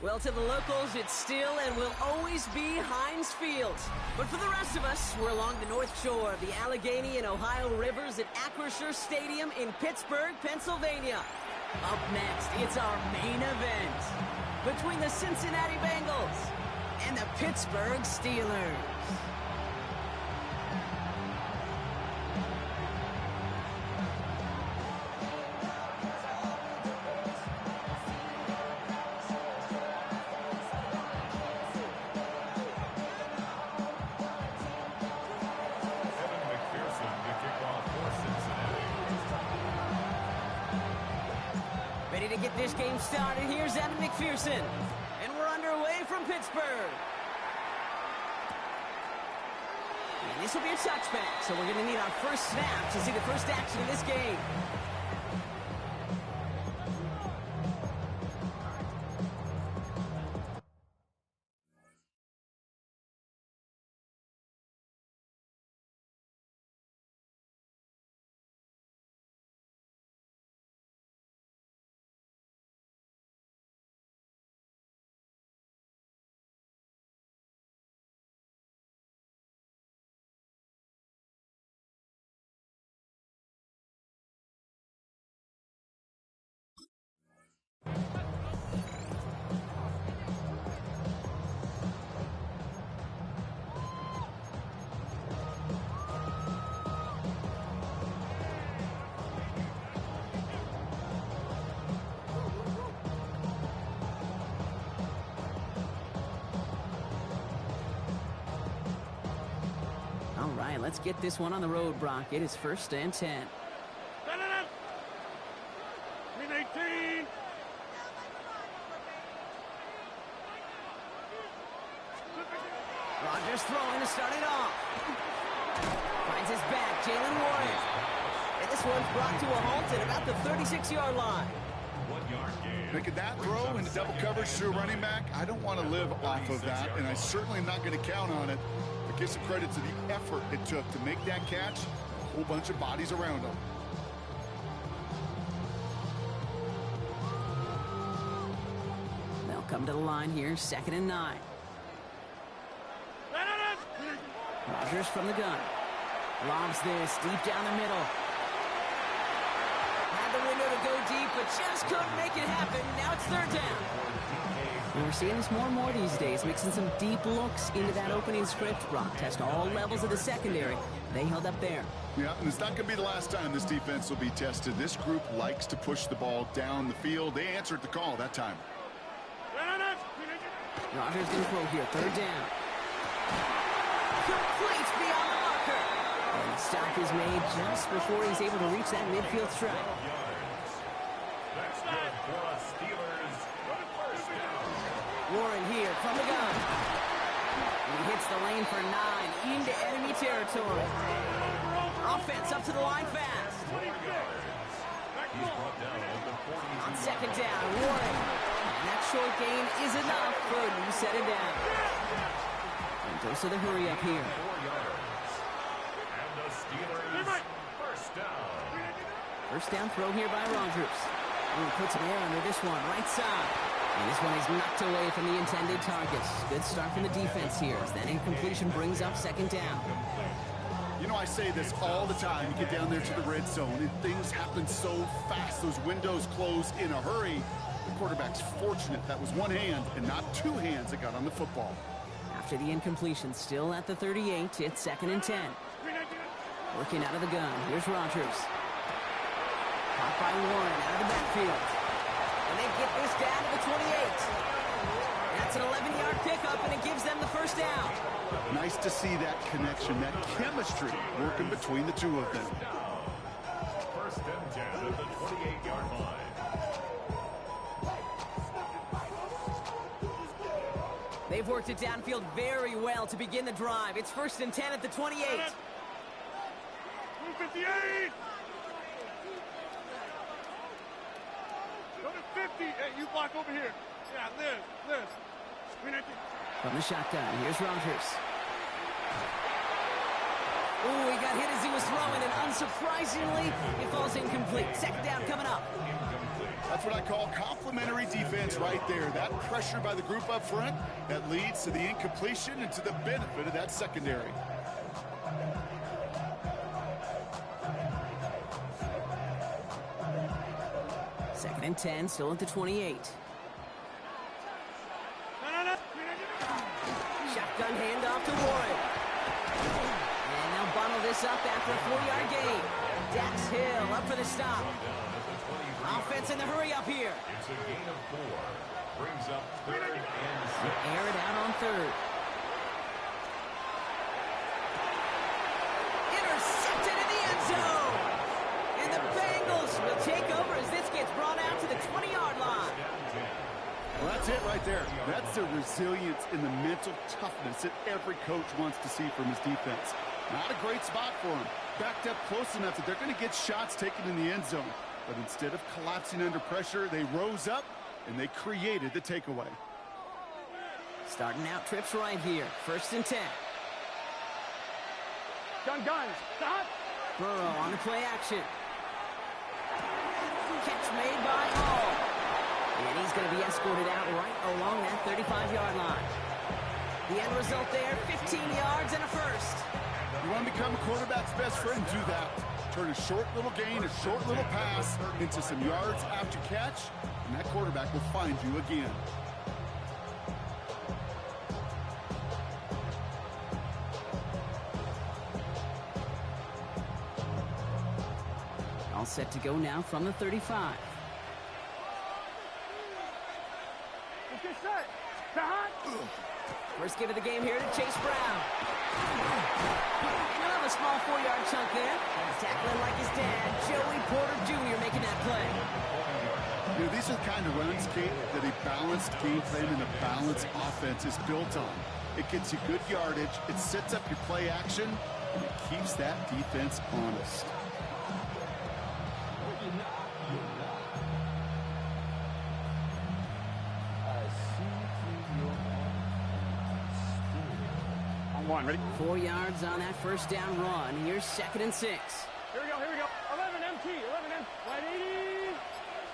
Well, to the locals, it's still and will always be Heinz Field. But for the rest of us, we're along the north shore of the Allegheny and Ohio rivers at Acrisure Stadium in Pittsburgh, Pennsylvania. Up next, it's our main event between the Cincinnati Bengals and the Pittsburgh Steelers. Ready to get this game started. Here's Evan McPherson. And we're underway from Pittsburgh. And this will be a touchback, so we're going to need our first snap to see the first action of this game. All right, let's get this one on the road, Brock. It is 1st and 10. 18. Rodgers throwing to start it off. Finds his back, Jaylen Warren. And this one's brought to a halt at about the 36-yard line. 1 yard gain. Making that throw into double coverage to a running back, I don't want to live off of that, and I certainly am not going to count on it. But give some credit to the effort it took to make that catch. A whole bunch of bodies around him. They'll come to the line here, 2nd and 9. Rodgers from the gun. Lobs this deep down the middle. Had the window to go deep, but just couldn't make it happen. Now it's 3rd down. And we're seeing this more and more these days, mixing some deep looks into that opening script. Brock test all levels of the secondary. They held up there. Yeah, and it's not going to be the last time this defense will be tested. This group likes to push the ball down the field. They answered the call that time. Rodgers going to throw here, 3rd down. Complete beyond the marker. And the stop is made just before he's able to reach that midfield strike. Warren here from the gun. He hits the lane for 9 into enemy territory. Offense up to the line fast. On 2nd down, Warren. And that short gain is enough for a new set of down. And goes to the hurry up here. First down throw here by Rodgers. He puts an air under this one, right side. And this one is knocked away from the intended targets. Good start from the defense here as that incompletion brings up 2nd down. You know, I say this all the time. You get down there to the red zone, and things happen so fast. Those windows close in a hurry. The quarterback's fortunate that was one hand and not 2 hands that got on the football. After the incompletion, still at the 38, it's 2nd and 10. Working out of the gun, here's Rodgers. Caught by Warren out of the backfield. And they get this down to the 28. That's an 11-yard pickup, and it gives them the 1st down. Nice to see that connection, that chemistry working between the two of them. 1st and 10 at the 28-yard line. They've worked it downfield very well to begin the drive. It's 1st and 10 at the 28. 58. Go to 50. Hey, you block over here. Yeah, this. From the shotgun, here's Rodgers. Ooh, he got hit as he was throwing, and unsurprisingly, it falls incomplete. 2nd down coming up. That's what I call complimentary defense. defense right there. That pressure by the group up front, that leads to the incompletion and to the benefit of that secondary. Second and 10, still at the 28. Shotgun handoff to Warren. And they'll bundle this up after a 4-yard gain. Dax Hill up for the stop. Offense in the hurry up here. It's a gain of 4. Brings up 3rd and 6. Air it out on 3rd. Intercepted in the end zone. And the Bengals will take over as this gets brought out to the 20-yard line. Well, that's it right there. That's the resilience and the mental toughness that every coach wants to see from his defense. Not a great spot for him. Backed up close enough that they're going to get shots taken in the end zone. But instead of collapsing under pressure, they rose up and they created the takeaway. Starting out trips right here. 1st and 10. Guns. Stop. Burrow on the play action. Catch made by Hall. And he's going to be escorted out right along that 35-yard line. The end result there, 15 yards and a first. You want to become a quarterback's best friend, do that. Turn a short little gain, a short little pass into some yards after catch, and that quarterback will find you again. All set to go now from the 35. Get set. First give of the game here to Chase Brown. Another small 4-yard chunk there. Tackling like his dad, Joey Porter Jr. making that play. You know, these are the kind of runs, Kate, that a balanced game plan and a balanced offense is built on. It gets you good yardage, it sets up your play action, and it keeps that defense honest. One, ready? 4 yards on that first down run. Here's 2nd and 6. Here we go. 11 MT, 11 M. 180.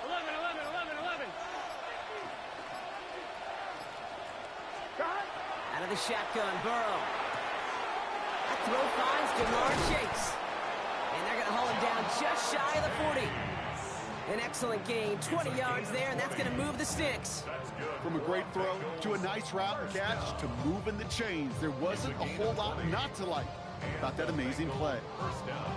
11. Out of the shotgun, Burrow. That throw finds Jamar Chase. And they're going to haul him down just shy of the 40. An excellent gain, 20 yards there, and that's going to move the sticks. From a great throw to a nice route and catch to moving the chains, there wasn't a whole lot not to like about that amazing play. First down.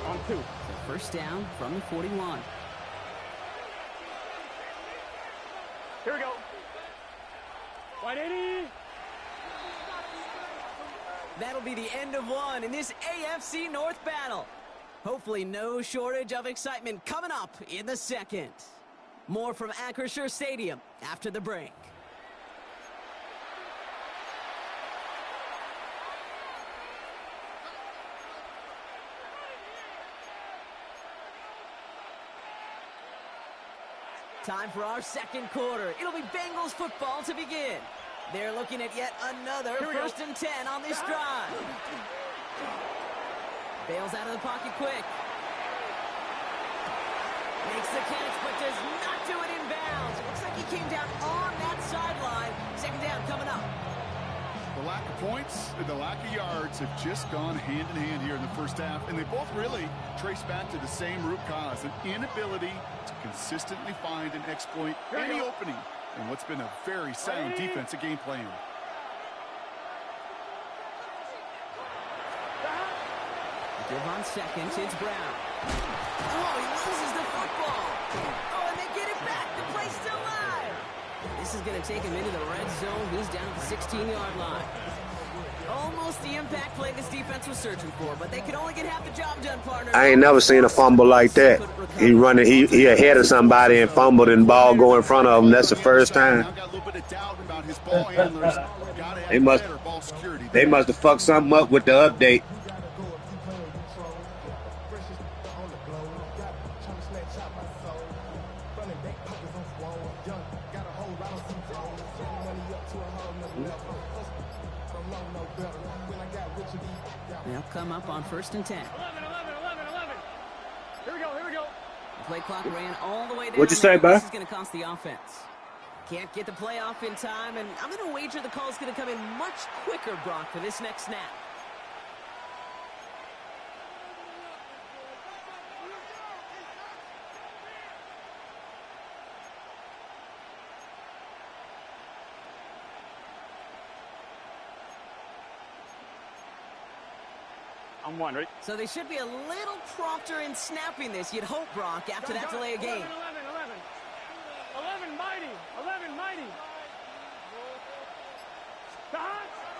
On 2. So first down from the 41. Here we go. 180. That'll be the end of one in this AFC North battle. Hopefully no shortage of excitement coming up in the second. More from Acrisure Stadium after the break. Time for our second quarter. It'll be Bengals football to begin. They're looking at yet another 1st and 10 on this drive. Bails out of the pocket quick. Makes the catch, but does not do it in bounds. It looks like he came down on that sideline. 2nd down coming up. The lack of points and the lack of yards have just gone hand in hand here in the first half, and they both really trace back to the same root cause, an inability to consistently find and exploit any opening in what's been a very sound defensive game plan. Give on seconds, it's Brown. Oh, he loses the football. Oh, and they get it back. The play's still live. This is going to take him into the red zone. He's down at the 16-yard line. Almost the impact play this defense was searching for, but they could only get half the job done, partner. I ain't never seen a fumble like that. He ahead of somebody and fumbled and ball go in front of him. That's the first time. They must have fucked something up with the update. They'll come up on 1st and 10. 11. Here we go. The play clock ran all the way down. What you say, bud? This is going to cost the offense. Can't get the play off in time, and I'm going to wager the call's going to come in much quicker, Brock, for this next snap. I'm one, right? So they should be a little prompter in snapping this, you'd hope, Brock, after that delay of game. 11, mighty.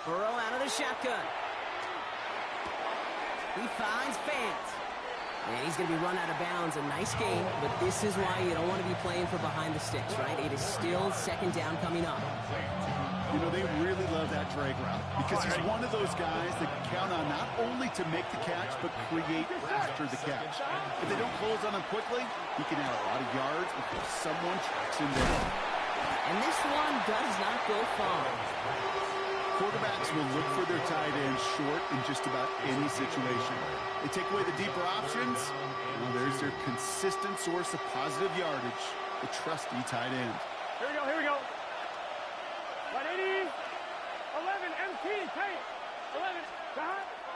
Burrow out of the shotgun. He finds Fant. And he's going to be run out of bounds. A nice game, but this is why you don't want to be playing for behind the sticks, right? It is still 2nd down coming up. You know, they really love that drag route because he's one of those guys that can count on not only to make the catch, but create after the catch. If they don't close on him quickly, he can add a lot of yards before someone tracks him down. And this one does not go far. Quarterbacks will look for their tight end short in just about any situation. They take away the deeper options. Now there's their consistent source of positive yardage, the trusty tight end. Here we go. 180. 11, MT, take. 11,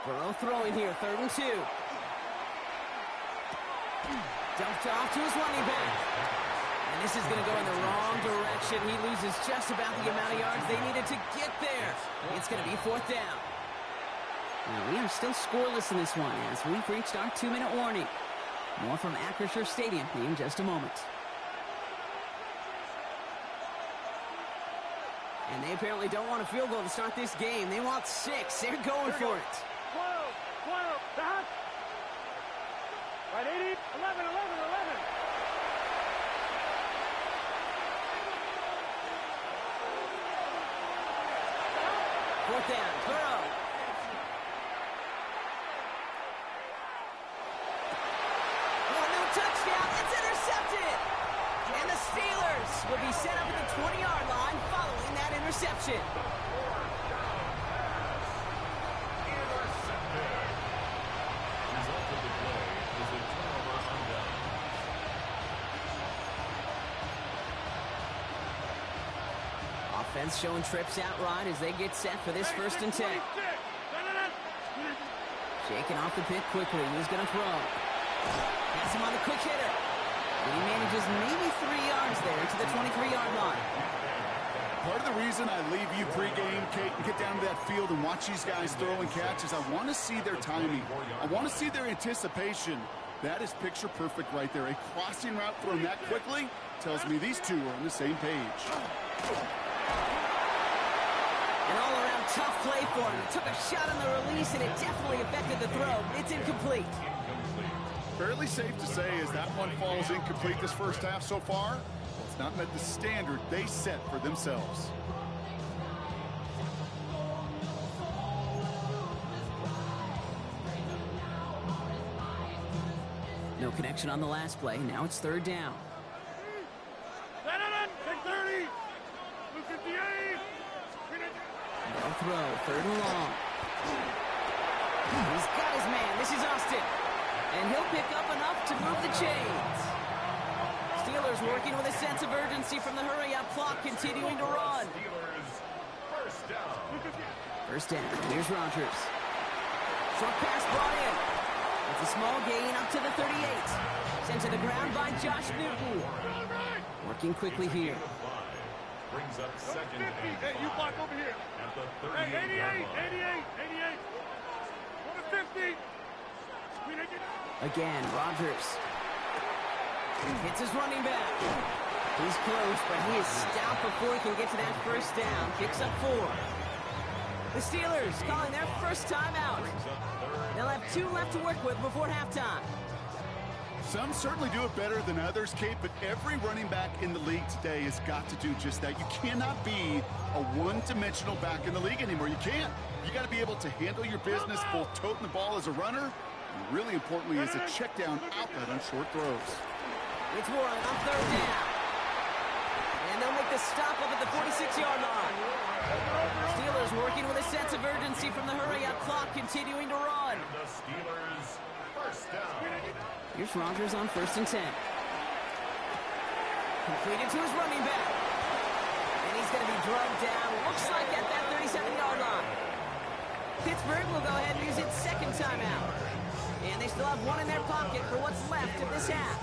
Burrow throwing here, 3rd and 2. Dumped off to his running back. And this is going to go in the wrong direction. He loses just about the amount of yards they needed to get there. It's going to be 4th down. Now, we are still scoreless in this one as we've reached our 2-minute warning. More from Acrisure Stadium in just a moment. And they apparently don't want a field goal to start this game. They want 6. They're going for it. 12, 180, 11. 4th down, Burrow. No touchdown. It's intercepted. And the Steelers will be set up at the 20-yard line following that interception. Offense showing trips out right as they get set for this 1st and 10. Shaking off the pick quickly. He's going to throw. Has him on the quick hitter. And he manages maybe 3 yards there to the 23-yard line. Part of the reason I leave you pregame, Kate, and get down to that field and watch these guys throw and catch is I want to see their timing. I want to see their anticipation. That is picture perfect right there. A crossing route thrown that quickly tells me these two are on the same page. An all-around tough play for him. He took a shot on the release, and it definitely affected the throw. It's incomplete. Fairly safe to say as that one falls incomplete this first half so far, it's not met the standard they set for themselves. No connection on the last play. Now it's 3rd down. Take 30. 58. No throw. 3rd and long. He's got his man. This is Austin. And he'll pick up enough to move the chains. Steelers working with a sense of urgency from the hurry-up clock, continuing to run. First down. Here's Rodgers. Short pass brought in. It's a small gain up to the 38. Sent to the ground by Josh Newton. Working quickly here. Brings up 2nd and 5. Hey, you block over here. At the 38. Hey, 88. 150. Again, Rodgers. Hits his running back. He's close, but he is stopped before he can get to that 1st down. Picks up 4. The Steelers calling their first timeout. They'll have 2 left to work with before halftime. Some certainly do it better than others, Kate, but every running back in the league today has got to do just that. You cannot be a one-dimensional back in the league anymore. You can't. You got to be able to handle your business, both toting the ball as a runner, and really importantly as a check down outlet on short throws. It's Warren on 3rd down. And they'll make the stop up at the 46-yard line. Steelers working with a sense of urgency from the hurry-up clock continuing to run. The Steelers first down. Here's Rodgers on 1st and 10. Completed to his running back. And he's going to be drugged down, looks like at that 37-yard line. Pittsburgh will go ahead and use its second timeout. And they still have one in their pocket for what's left of this half.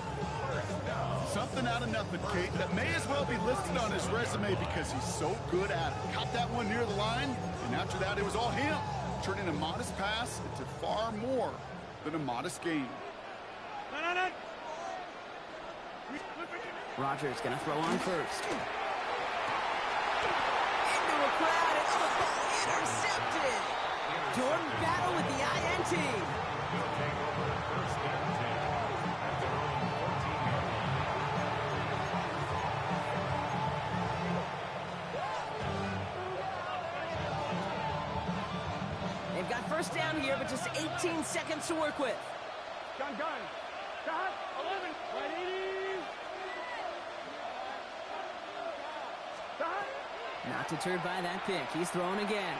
Something out of nothing, Kate, that may as well be listed on his resume because he's so good at it. Caught that one near the line, and after that it was all him, turning a modest pass into far more than a modest gain. Rodgers going to throw on first. Into a crowd, and intercepted! Jordan Battle with the INT. He'll take over 1st and 10 at their own 14-yard line. They've got first down here, but just 18 seconds to work with. Gun. Shot. 11. 180. Shot. Not deterred by that pick. He's throwing again.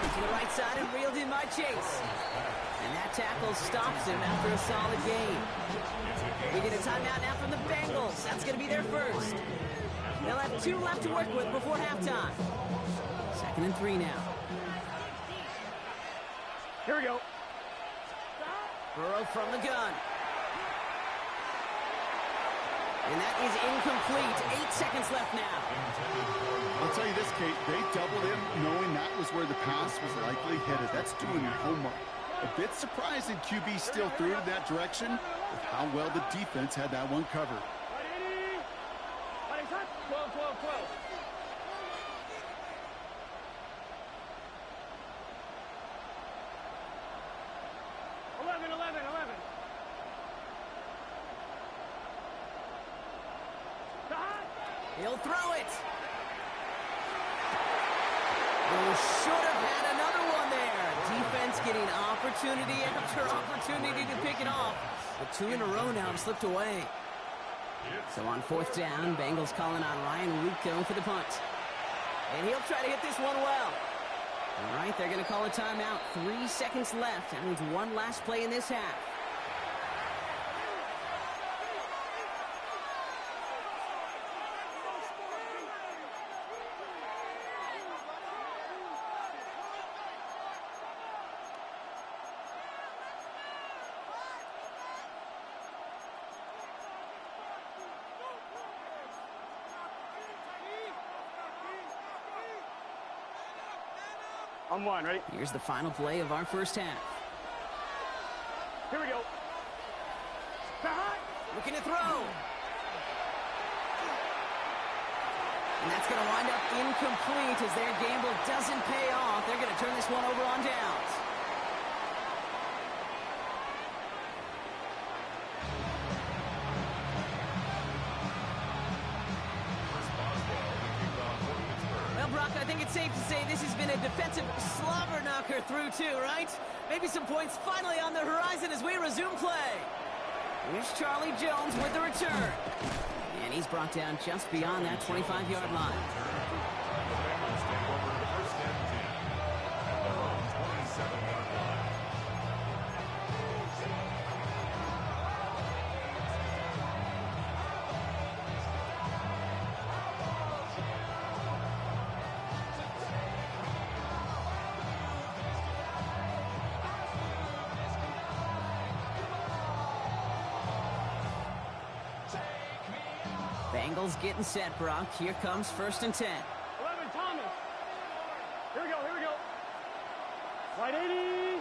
To the right side and reeled in by Chase. And that tackle stops him after a solid gain. We get a timeout now from the Bengals. That's going to be their first. They'll have 2 left to work with before halftime. 2nd and 3 now. Here we go. Burrow from the gun. And that is incomplete. 8 seconds left now. I'll tell you this, Kate, they doubled him knowing that was where the pass was likely headed. That's doing your homework. A bit surprising QB still threw it in that direction with how well the defense had that one covered. 12. 11. He'll throw it. Oh, should have had another one there. Defense getting opportunity after opportunity to pick it off. But 2 in a row now have slipped away. So on 4th down, Bengals calling on Ryan Rico for the punt. And he'll try to hit this one well. All right, they're going to call a timeout. 3 seconds left. That means one last play in this half. On 1, ready? Here's the final play of our first half. Here we go. Looking to throw. And that's going to wind up incomplete as their gamble doesn't pay off. They're going to turn this one over on downs. Well, Brock, I think it's safe to say this has been a defensive slobber knocker through two, right? Maybe some points finally on the horizon as we resume play. Here's Charlie Jones with the return. And he's brought down just beyond that 25-yard line. Bengals getting set, Brock. Here comes 1st and 10. 11, Thomas. Here we go. Right 80.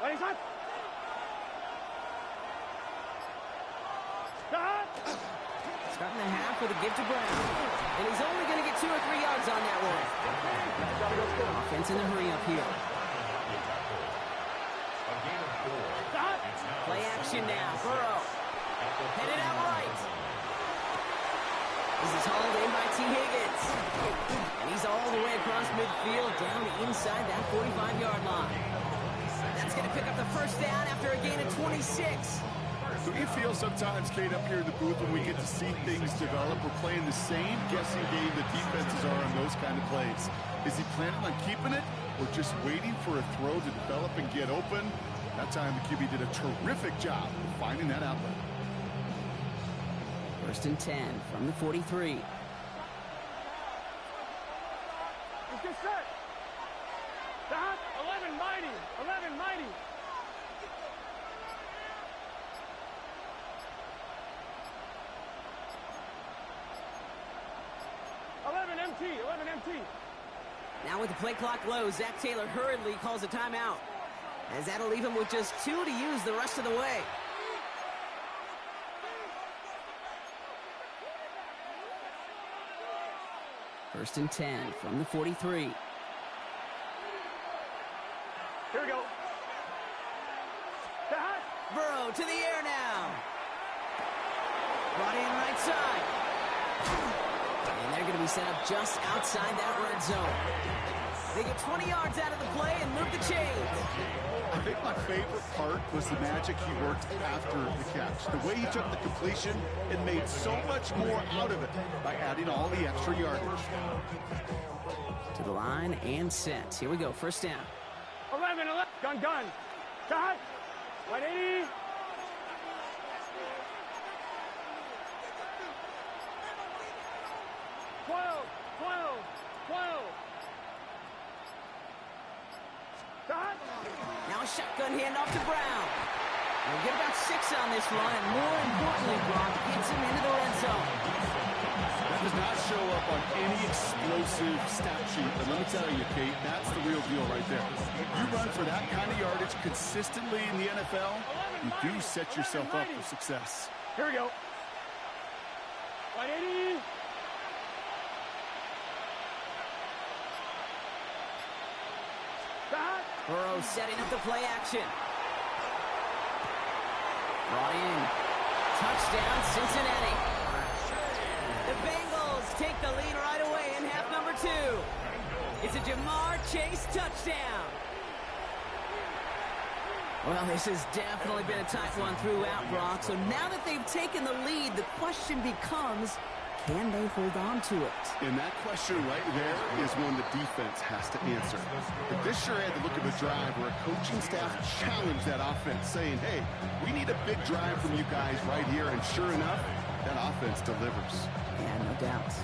Right shot. Starting the half with a give to Brown. And he's only going to get 2 or 3 yards on that one. Offense in the hurry up here. Play action now. Burrow. Headed out right. This is hauled in by T. Higgins. And he's all the way across midfield down inside that 45-yard line. That's going to pick up the first down after a gain of 26. Do you feel sometimes, Kate, up here in the booth when we get to see things develop? We're playing the same guessing game that defenses are on those kind of plays. Is he planning on keeping it or just waiting for a throw to develop and get open? That time the QB did a terrific job of finding that outlet. 1st and 10 from the 43. Let's get set. Stop. 11 mighty. 11 mighty. 11 MT. 11 MT. Now with the play clock low, Zach Taylor hurriedly calls a timeout, as that'll leave him with just 2 to use the rest of the way. First and 10 from the 43. Here we go. Burrow to the air now. Brought in right side. And they're going to be set up just outside that red zone. They get 20 yards out of the play and move the chains. I think my favorite part was the magic he worked after the catch. The way he took the completion and made so much more out of it by adding all the extra yardage. To the line and set. Here we go, first down. 11. Gun. Shot. 180. 12. Now a shotgun handoff to Brown. We'll get about 6 on this run, and more importantly, Brock gets him into the red zone. That does not show up on any explosive stat sheet, but let me tell you, Kate, that's the real deal right there. You run for that kind of yardage consistently in the NFL, you do set yourself up for success. Here we go. 180. Shot. Burrow setting up the play action. Brought in. Touchdown, Cincinnati. The Bengals take the lead right away in half number 2. It's a Jamar Chase touchdown. Well, this has definitely been a tight one throughout, Brock. So now that they've taken the lead, the question becomes, can they hold on to it? And that question right there is one the defense has to answer. But this sure had the look of a drive where a coaching staff challenged that offense, saying, hey, we need a big drive from you guys right here. And sure enough, that offense delivers. Yeah, no doubt.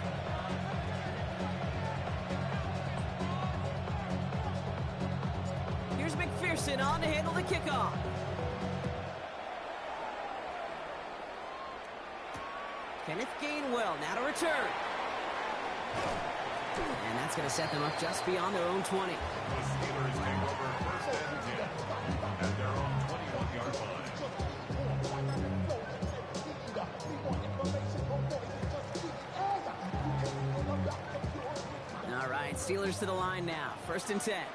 Here's McPherson on to handle the kickoff. Kenneth Gainwell now to return. And that's going to set them up just beyond their own 20. The Steelers take over 1st and 10 at their own 21-yard line. All right, Steelers to the line now. 1st and 10.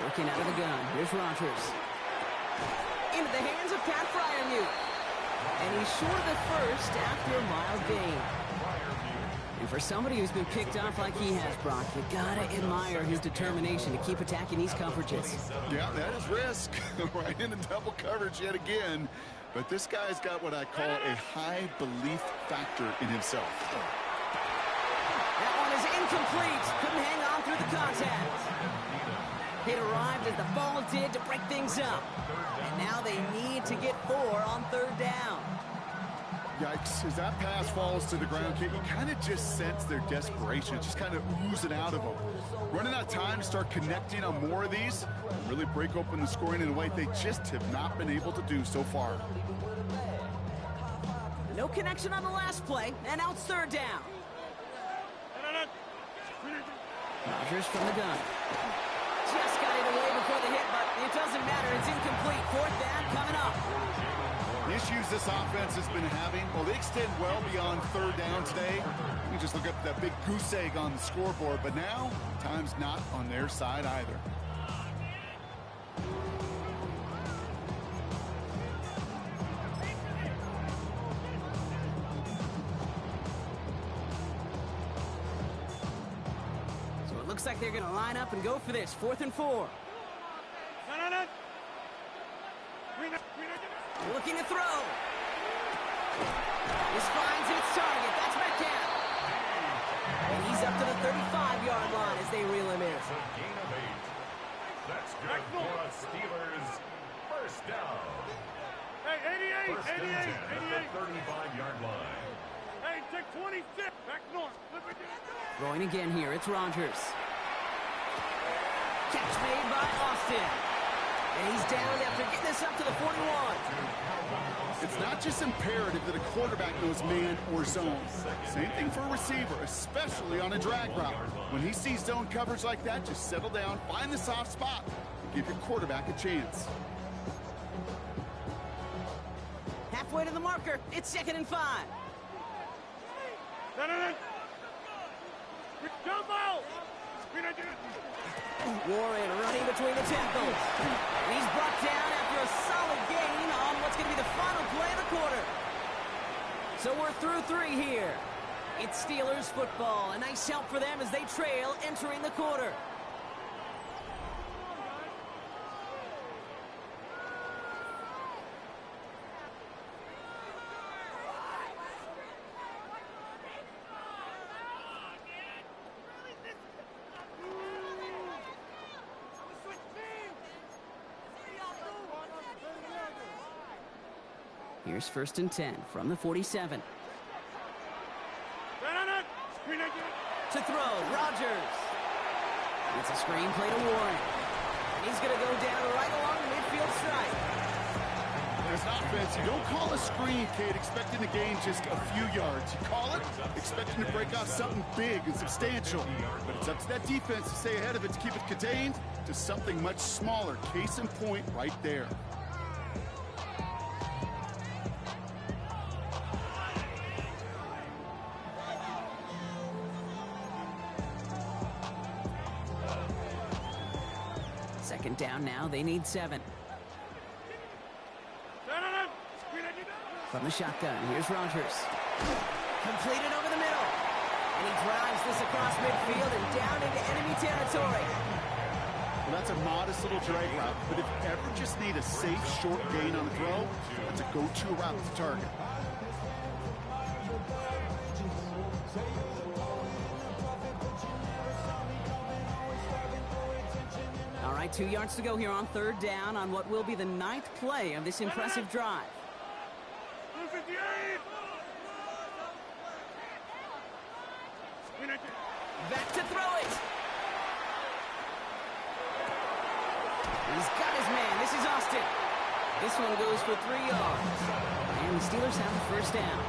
Working out of the gun. Here's Rodgers. Into the hands of Pat Freiermuth. And he's short of the first after a mild gain. And for somebody who's been picked off like he has, Brock, you gotta admire his determination to keep attacking these coverages. Yeah, that is risk. Right into double coverage yet again. But this guy's got what I call a high belief factor in himself. That one is incomplete. Couldn't hang on through the contact. It arrived as the ball did to break things up. And now they need to get 4 on 3rd down. Yikes, as that pass falls to the ground, you kind of just sense their desperation. It's just kind of oozing out of them. Running out of time to start connecting on more of these and really break open the scoring in a way they just have not been able to do so far. No connection on the last play, and now it's 3rd down. Rodgers from the gun. Just got it away before the hit, but it doesn't matter. It's incomplete. 4th down coming up. The issues this offense has been having, well, they extend well beyond 3rd down today. You can just look up that big goose egg on the scoreboard, but now time's not on their side either. So it looks like they're going to line up and go for this. 4th and 4. Looking to throw. This finds its target. That's Metcalf. And he's up to the 35-yard line as they reel him in. It's a gain of 8. That's good for a Steelers first down. Hey, 88, First and 10 88, at 88. the 35-yard line. Hey, take 26. Back north. Throwing again here. It's Rodgers. Catch made by Austin. And he's down after getting this up to the 41. It's not just imperative that a quarterback knows man or zone. Same thing for a receiver, especially on a drag route. When he sees zone coverage like that, just settle down, find the soft spot, and give your quarterback a chance. Halfway to the marker. It's 2nd and 5. No. Jumbo! Warren running between the tackles. And he's brought down after a solid gain on what's going to be the final play of the quarter. So we're through 3 here. It's Steelers football. A nice help for them as they trail entering the quarter. Here's 1st and 10 from the 47. To throw, Rodgers. It's a screen play to Warren. And he's going to go down right along the midfield stripe. As an offense, you don't call a screen, kid, expecting to gain just a few yards. You call it expecting to break off something big and substantial. But it's up to that defense to stay ahead of it, to keep it contained to something much smaller. Case in point right there. Second down now. They need 7. From the shotgun, here's Rodgers. Completed over the middle. And he drives this across midfield and down into enemy territory. Well, that's a modest little drag route, but if you ever just need a safe, short gain on a throw, that's a go-to route to target. All right, 2 yards to go here on 3rd down on what will be the 9th play of this impressive drive. Back to throw it. He's got his man. This is Austin. This one goes for 3 yards. And the Steelers have the 1st down.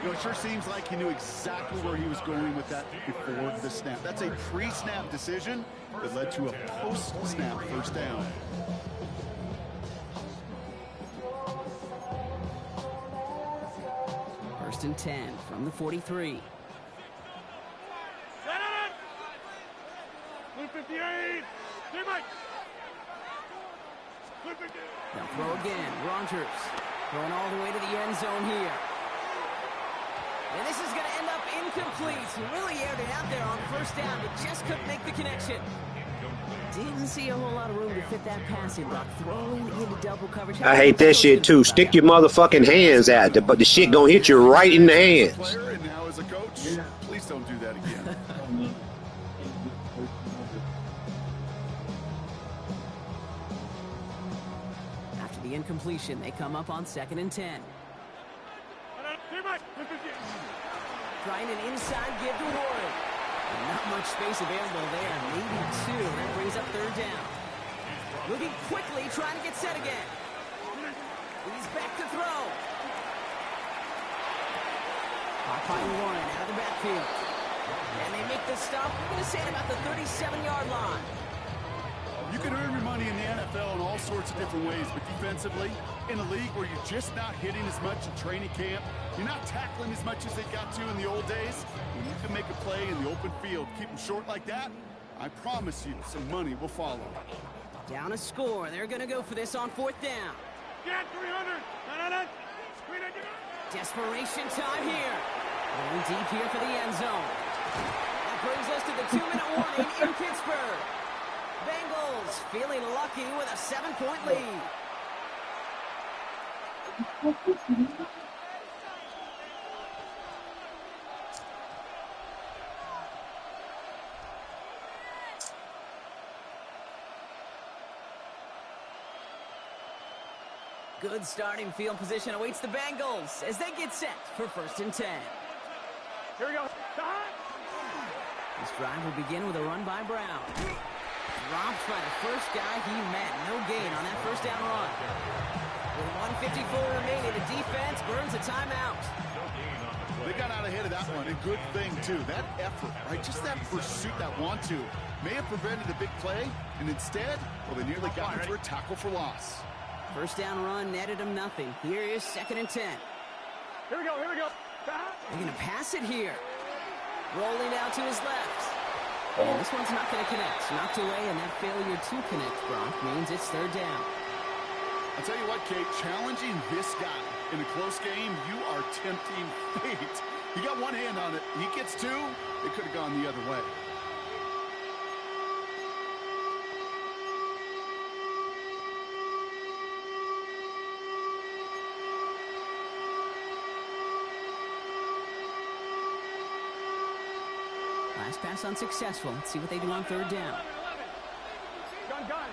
You know, it sure seems like he knew exactly where he was going with that before the snap. That's a pre-snap decision that led to a post-snap 1st down. First and 10 from the 43. 58. Now throw again. Rodgers going all the way to the end zone here. And this is going to end up incomplete. Really aired it out there on 1st down, but just couldn't make the connection. Didn't see a whole lot of room to fit that passing block. Throwing into double coverage. I hate that shit too. Stick your motherfucking hands out, but the shit gonna hit you right in the hands. Player and now as a coach, please don't do that again. After the incompletion, they come up on 2nd and 10. Trying an inside give to Warren. And not much space available there. Maybe 2. That brings up 3rd down. Moving quickly, trying to get set again. He's back to throw. Popeye Warren out of the backfield. And they make the stop. We're going to say at about the 37-yard line. You can earn your money in the NFL in all sorts of different ways, but defensively, in a league where you're just not hitting as much in training camp, you're not tackling as much as they got to in the old days, when you can make a play in the open field, keep them short like that, I promise you some money will follow. Down a score. They're going to go for this on 4th down. Get 300. Desperation time here. Going deep here for the end zone. That brings us to the 2-minute warning in Pittsburgh. Bengals feeling lucky with a 7-point lead. Good starting field position awaits the Bengals as they get set for 1st and 10. Here we go. This drive will begin with a run by Brown. Dropped by the first guy he met. No gain on that first down run. With 1:54 remaining, the defense burns a timeout. They got out ahead of that one. A good thing, too. That effort, right? Just that pursuit, that want-to, may have prevented a big play, and instead, well, they nearly got him for a tackle for loss. First down run netted him nothing. Here is 2nd and 10. Here we go. Here we go. They're going to pass it here. Rolling out to his left. And this one's not going to connect. Knocked away, and that failure to connect, Brock, means it's 3rd down. I'll tell you what, Kate, challenging this guy in a close game, you are tempting fate. He got one hand on it. He gets two. It could have gone the other way. Last pass unsuccessful. Let's see what they do on 3rd down. Gun.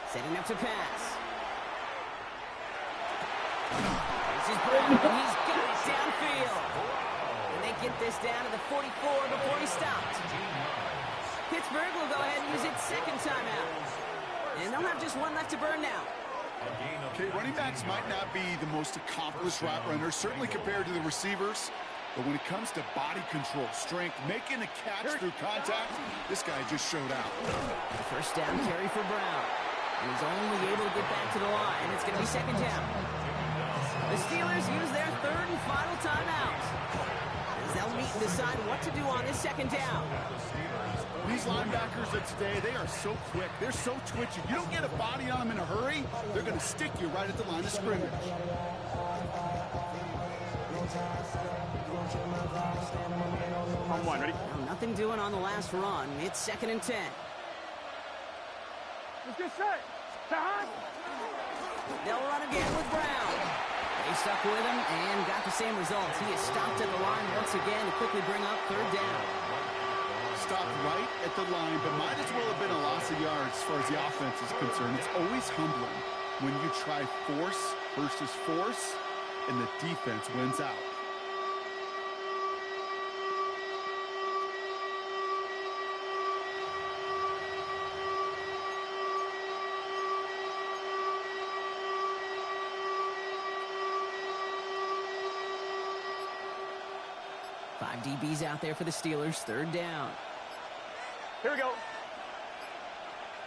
Setting up to pass. This is Brown, and he's got it downfield. And they get this down to the 44 before he stopped. Pittsburgh will go ahead and use its 2nd timeout. And they'll have just one left to burn now. Okay, running backs might not be the most accomplished route runners, certainly compared to the receivers. But when it comes to body control, strength, making a catch through contact, this guy just showed out. The first down carry for Brown. And he's only able to get back to the line. It's going to be 2nd down. The Steelers use their 3rd and final timeout. As they'll meet and decide what to do on this 2nd down. These linebackers of today, they are so quick. They're so twitchy. You don't get a body on them in a hurry, they're going to stick you right at the line of scrimmage. On one, ready? Well, nothing doing on the last run. It's 2nd and 10. Let's get set. They'll run again with Brown. They stuck with him and got the same results. He is stopped at the line once again to quickly bring up 3rd down. Stopped right at the line, but might as well have been a loss of yards as far as the offense is concerned. It's always humbling when you try force versus force, and the defense wins out. Five DBs out there for the Steelers. 3rd down. Here we go.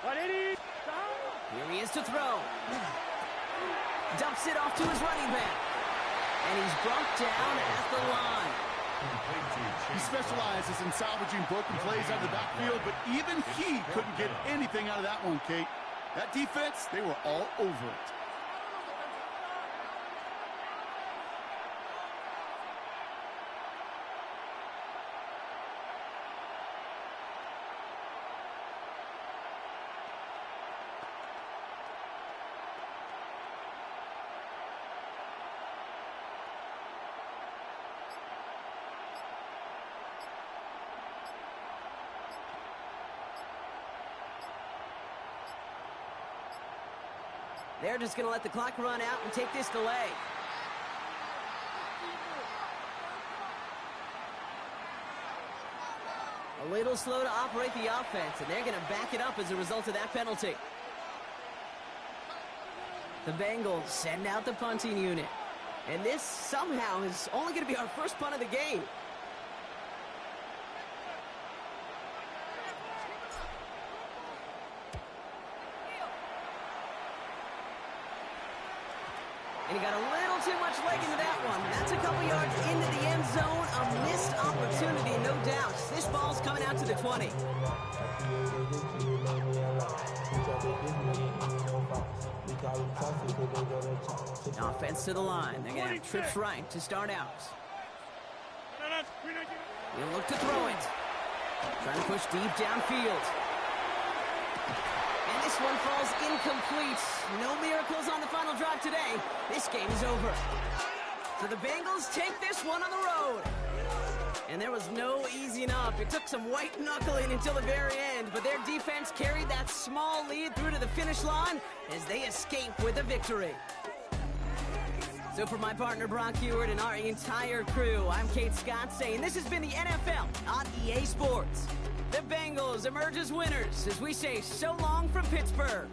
180. Here he is to throw. Dumps it off to his running back. And he's brought down at the line. He specializes in salvaging broken plays out of the backfield, but even he couldn't get anything out of that one, Kate. That defense, they were all over it. They're just going to let the clock run out and take this delay. A little slow to operate the offense, and they're going to back it up as a result of that penalty. The Bengals send out the punting unit. And this somehow is only going to be our first punt of the game. And he got a little too much leg into that one. That's a couple yards into the end zone. A missed opportunity, no doubt. This ball's coming out to the 20. Offense to the line. They're going to have trips right to start out. He'll look to throw it. Trying to push deep downfield. And this one falls incomplete. No miracles on the final drive today. This game is over. So the Bengals take this one on the road. And there was no easing up. It took some white knuckling until the very end, but their defense carried that small lead through to the finish line as they escape with a victory. So for my partner Brock Heward and our entire crew, I'm Kate Scott saying this has been the NFL on EA Sports. The Bengals emerge as winners as we say so long from Pittsburgh.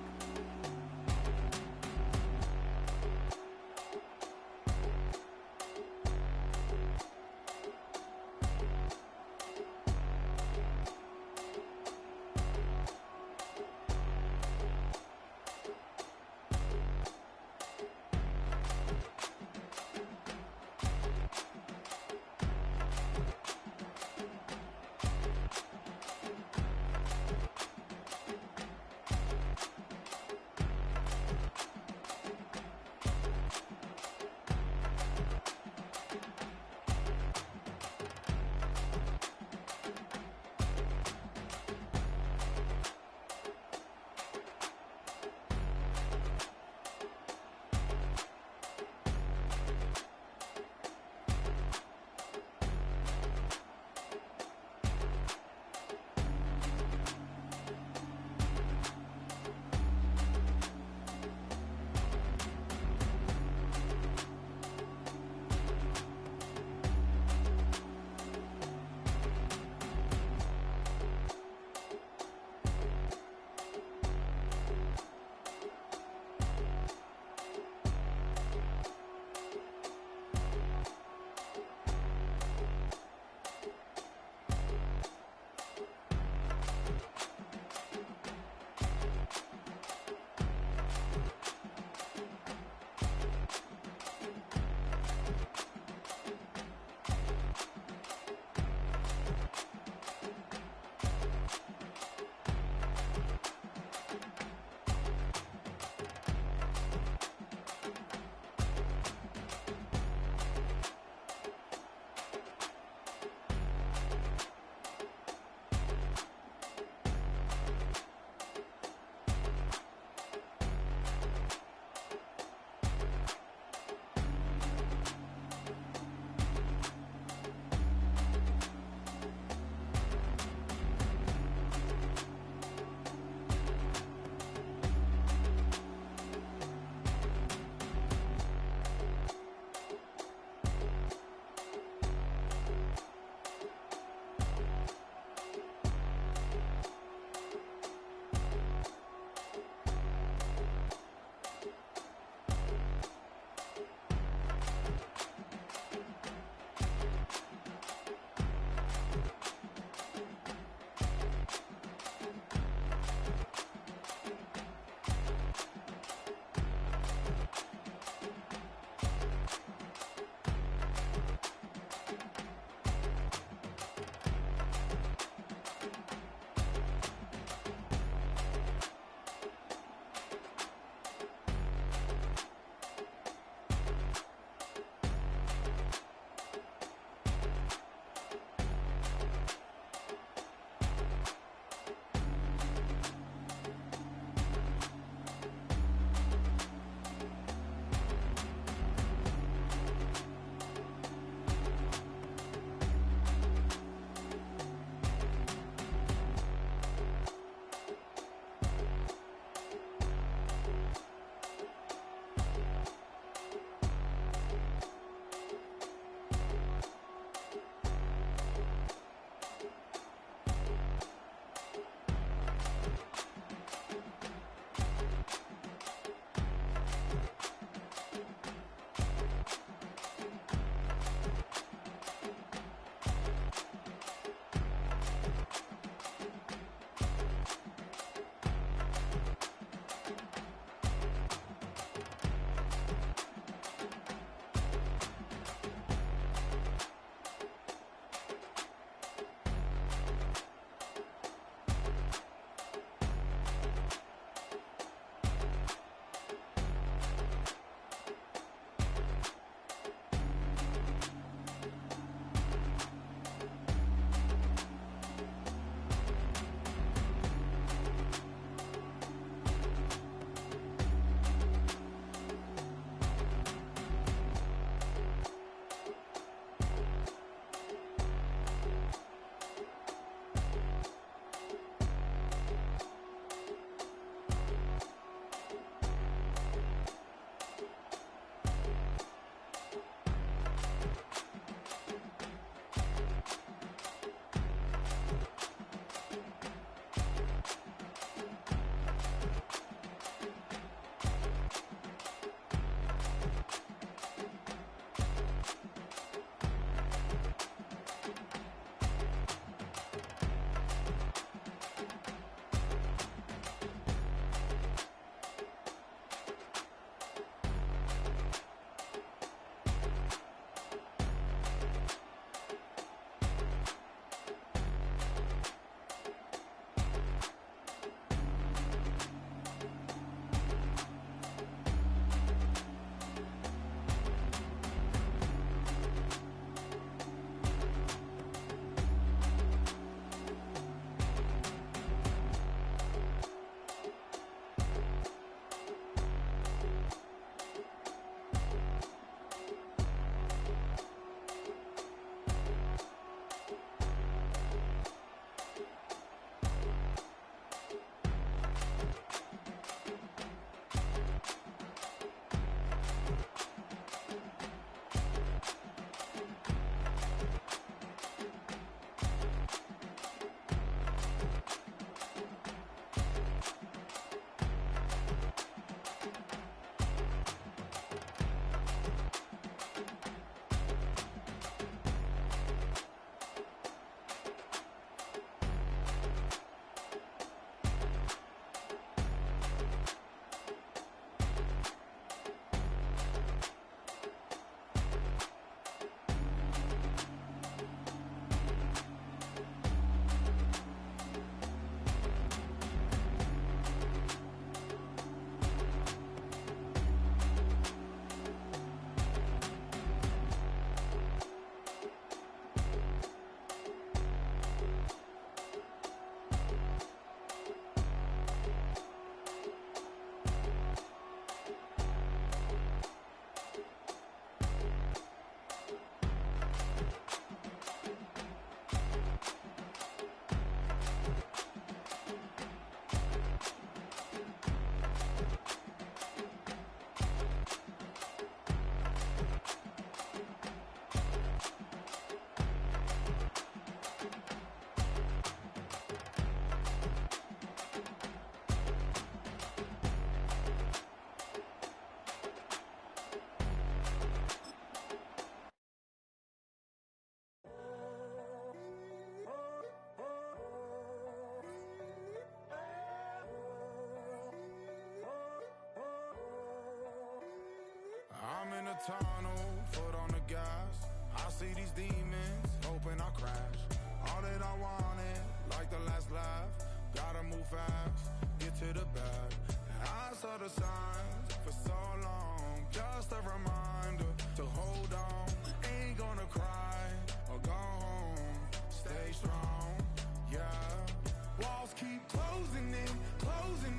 tunnel, foot on the gas. I see these demons, hoping I crash. All that I want is